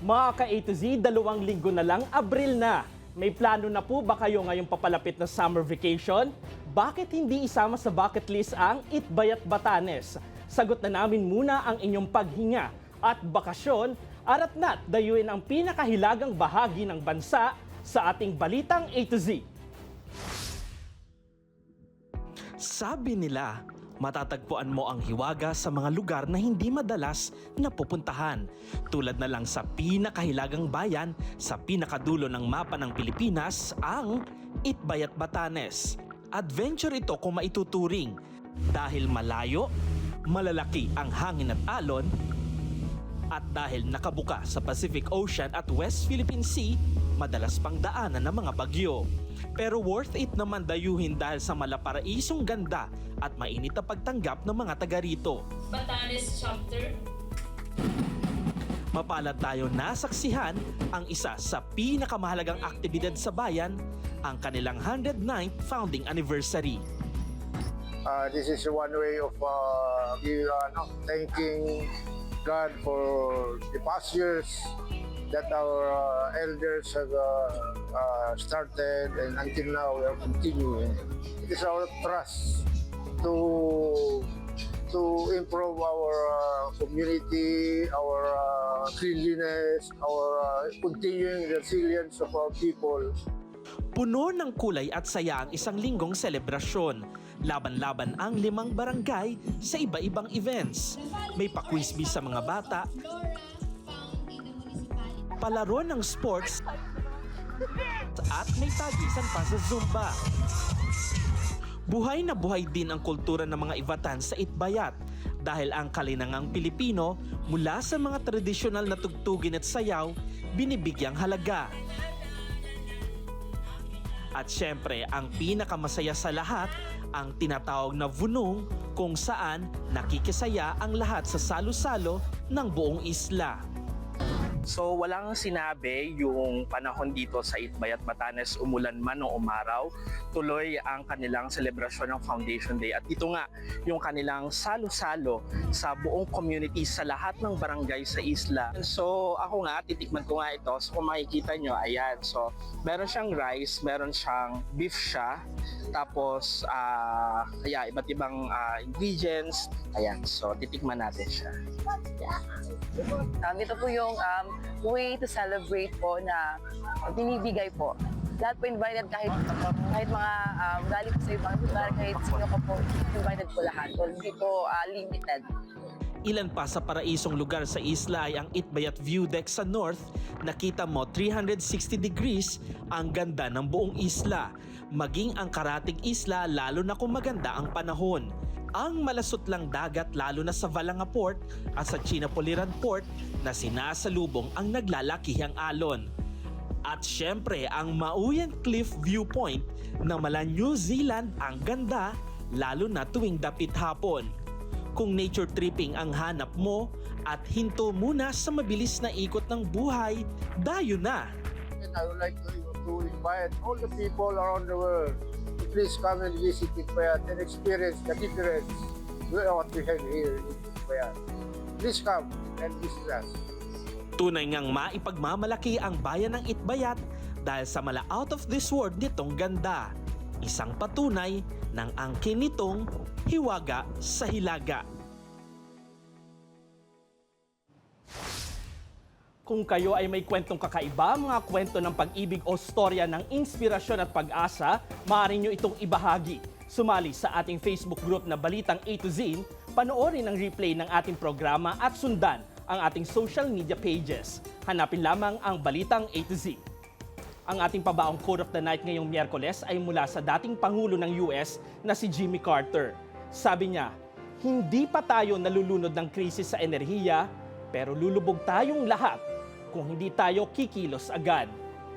Mga ka-A to Z, 2 linggo na lang, Abril na. May plano na po ba kayo ngayong papalapit na summer vacation? Bakit hindi isama sa bucket list ang Itbayat Batanes? Sagot na namin muna ang inyong paghinga at bakasyon, aratnat dayuin ang pinakahilagang bahagi ng bansa sa ating balitang A to Z. Sabi nila, matatagpuan mo ang hiwaga sa mga lugar na hindi madalas napupuntahan. Tulad na lang sa pinakahilagang bayan sa pinakadulo ng mapa ng Pilipinas, ang Itbayat Batanes. Adventure ito kung maituturing dahil malayo, malalaki ang hangin at alon, at dahil nakabuka sa Pacific Ocean at West Philippine Sea, madalas pang daanan ng mga bagyo. Pero worth it naman dayuhin dahil sa malaparaisong ganda at mainit na pagtanggap ng mga taga rito. Batanes chapter. Mapalad tayo nasaksihan ang isa sa pinakamahalagang aktibidad sa bayan, ang kanilang 109th founding anniversary. This is one way of thanking God for the past years that our elders have started, and until now we are continuing. It is our trust to improve our community, our cleanliness, our continuing resilience of our people. Puno ng kulay at saya ang isang linggong selebrasyon. Laban-laban ang 5 barangay sa iba-ibang events. May pa-quizbee sa mga bata, palaro ng sports, at may tagisan pa sa Zumba. Buhay na buhay din ang kultura ng mga Ivatan sa Itbayat dahil ang kalinangang Pilipino mula sa mga tradisyonal na tugtugin at sayaw binibigyang halaga. At syempre, ang pinakamasaya sa lahat, ang tinatawag na vunong, kung saan nakikisaya ang lahat sa salo-salo ng buong isla. So walang sinabi yung panahon dito sa Itbayat Batanes, umulan man o umaraw, tuloy ang kanilang selebrasyon ng Foundation Day. At ito nga yung kanilang salo-salo sa buong community sa lahat ng barangay sa isla. So ako nga, titikman ko nga ito. So kung makikita nyo, ayan. So meron siyang rice, meron siyang beef siya, tapos iba't ibang ingredients. Ayan, so titikman natin siya. Ito po yung way to celebrate po na binibigay po. Lahat po invited, kahit mga galing po sa ibang lugar, kahit sino ko po, invited po lahat. So, hindi po limited. Ilan pa sa paraisong lugar sa isla ay ang Itbayat View Deck sa north. Nakita mo 360 degrees ang ganda ng buong isla. Maging ang Karatig Isla lalo na kung maganda ang panahon. Ang malasot lang dagat lalo na sa Valanga Port at sa Chinapoliran Port na sinasalubong ang naglalakihang alon. At syempre ang Mauyan Cliff Viewpoint na mala New Zealand ang ganda lalo na tuwing dapit hapon. Kung nature tripping ang hanap mo at hinto muna sa mabilis na ikot ng buhay, dayo na! And I would like to invite all the people around the world to please come and visit Itbayat and experience the difference with what we have here in Itbayat. Please come and visit us. Tunay ngang maipagmamalaki ang bayan ng Itbayat dahil sa mala out of this world nitong ganda. Isang patunay ng angkin nitong hiwaga sa hilaga. Kung kayo ay may kwentong kakaiba, mga kwento ng pag-ibig o storya ng inspirasyon at pag-asa, maaari nyo itong ibahagi. Sumali sa ating Facebook group na Balitang A to Z, panoorin ang replay ng ating programa at sundan ang ating social media pages. Hanapin lamang ang Balitang A to Z. Ang ating pabaong quote of the night ngayong Miyerkules ay mula sa dating Pangulo ng US na si Jimmy Carter. Sabi niya, hindi pa tayo nalulunod ng krisis sa enerhiya, pero lulubog tayong lahat kung hindi tayo kikilos agad.